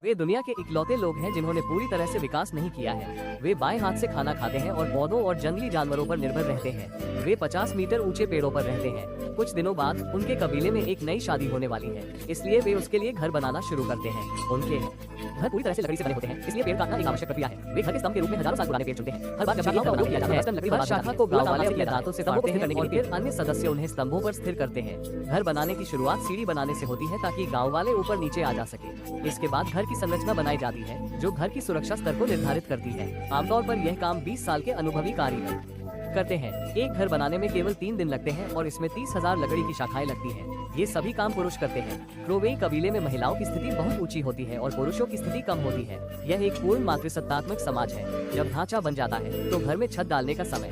वे दुनिया के इकलौते लोग हैं जिन्होंने पूरी तरह से विकास नहीं किया है। वे बाएं हाथ से खाना खाते हैं और पौधों और जंगली जानवरों पर निर्भर रहते हैं। वे 50 मीटर ऊंचे पेड़ों पर रहते हैं। कुछ दिनों बाद उनके कबीले में एक नई शादी होने वाली है, इसलिए वे उसके लिए घर बनाना शुरू करते हैं। उनके घर पूरी तरह से लकड़ी से बने होते हैं, इसलिए पेड़ काटना एक आवश्यक प्रक्रिया है। वे घर के स्तंभ के रूप में हजारों साल पुराने पेड़ चुनते हैं। हर बार जब शाखा का उपयोग किया जाता है, लकड़ी हर शाखा को गांव वाले अपने दांतों से काटते हैं और फिर अन्य सदस्य उन्हें स्तंभों पर स्थिर करते हैं। घर बनाने की शुरुआत सीढ़ी बनाने से होती है ताकि गांव वाले ऊपर नीचे आ जा सके। इसके बाद घर की संरचना बनाई जाती है जो घर की सुरक्षा स्तर को निर्धारित करती है। आमतौर पर यह काम 20 साल के अनुभवी कारीगर करते हैं। एक घर बनाने में केवल 3 दिन लगते हैं और इसमें 30,000 लकड़ी की शाखाएं लगती हैं। ये सभी काम पुरुष करते हैं। क्रोवेई कबीले में महिलाओं की स्थिति बहुत ऊंची होती है और पुरुषों की स्थिति कम होती है। यह एक पूर्ण मातृसत्तात्मक समाज है। जब ढांचा बन जाता है तो घर में छत डालने का समय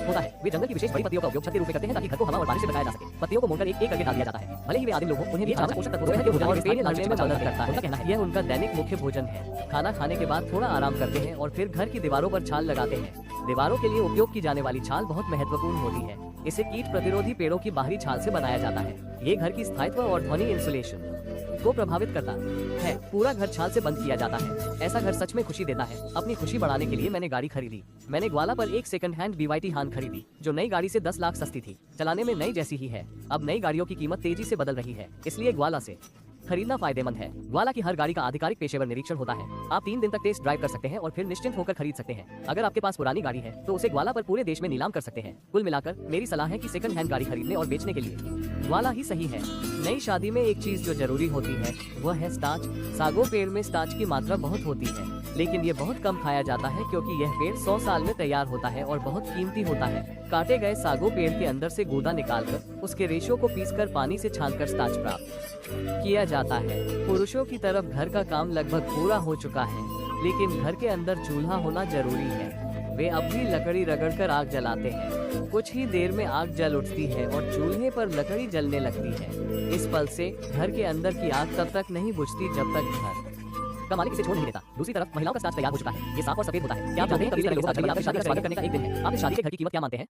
होता है। वे जंगल की विशेष बड़ी पत्तियों का उपयोग छत के रूप में करते हैं ताकि घर को हवा और बारिश से बचाया जा सके। पत्तियों को मोड़कर एक एक करके डाल दिया जाता है। भले ही वे आदिम लोग हों, उन्हें भी आवश्यक पोषक तत्वों और पेड़ लगाने में मदद करता है। कहना है यह उनका दैनिक मुख्य भोजन है। खाना खाने के बाद थोड़ा आराम करते हैं और फिर घर की दीवारों पर छाल लगाते हैं। दीवारों के लिए उपयोग की जाने वाली छाल बहुत महत्वपूर्ण होती है। इसे कीट प्रतिरोधी पेड़ों की बाहरी छाल से बनाया जाता है। ये घर की स्थायित्व और ध्वनि इंसुलेशन को प्रभावित करता है। पूरा घर छाल से बंद किया जाता है। ऐसा घर सच में खुशी देता है। अपनी खुशी बढ़ाने के लिए मैंने गाड़ी खरीदी। मैंने ग्वाला पर एक सेकंड हैंड BYD हान खरीदी जो नई गाड़ी से 10 लाख सस्ती थी। चलाने में नई जैसी ही है। अब नई गाड़ियों की कीमत तेजी से बदल रही है, इसलिए ग्वाला से खरीदना फायदेमंद है। ग्वाला की हर गाड़ी का आधिकारिक पेशेवर निरीक्षण होता है। आप 3 दिन तक टेस्ट ड्राइव कर सकते हैं और फिर निश्चिंत होकर खरीद सकते हैं। अगर आपके पास पुरानी गाड़ी है तो उसे ग्वाला पर पूरे देश में नीलाम कर सकते हैं। कुल मिलाकर मेरी सलाह है कि सेकंड हैंड गाड़ी खरीदने और बेचने के लिए ग्वाला ही सही है। नई शादी में एक चीज जो जरूरी होती है वह है स्टार्च। सागो पेड़ में स्टार्च की मात्रा बहुत होती है, लेकिन ये बहुत कम खाया जाता है क्योंकि यह पेड़ 100 साल में तैयार होता है और बहुत कीमती होता है। काटे गए सागो पेड़ के अंदर से गूदा निकालकर उसके रेशों को पीसकर पानी से छानकर स्टार्च प्राप्त किया जाता है। पुरुषों की तरफ घर का काम लगभग पूरा हो चुका है, लेकिन घर के अंदर चूल्हा होना जरूरी है। वे अब भी लकड़ी रगड़कर आग जलाते हैं। कुछ ही देर में आग जल उठती है और चूल्हे पर लकड़ी जलने लगती है। इस पल से घर के अंदर की आग तब तक नहीं बुझती जब तक घर का मालिक इसे छोड़ नहीं देता। दूसरी तरफ महिलाओं का स्टार्च तैयार हो चुका है। ये साफ और सफेद होता है। क्या आप जानते हैं कबीले के लोगों का शादी का स्वागत करने का एक दिन है। आप इस शादी के घर की कीमत क्या मानते हैं?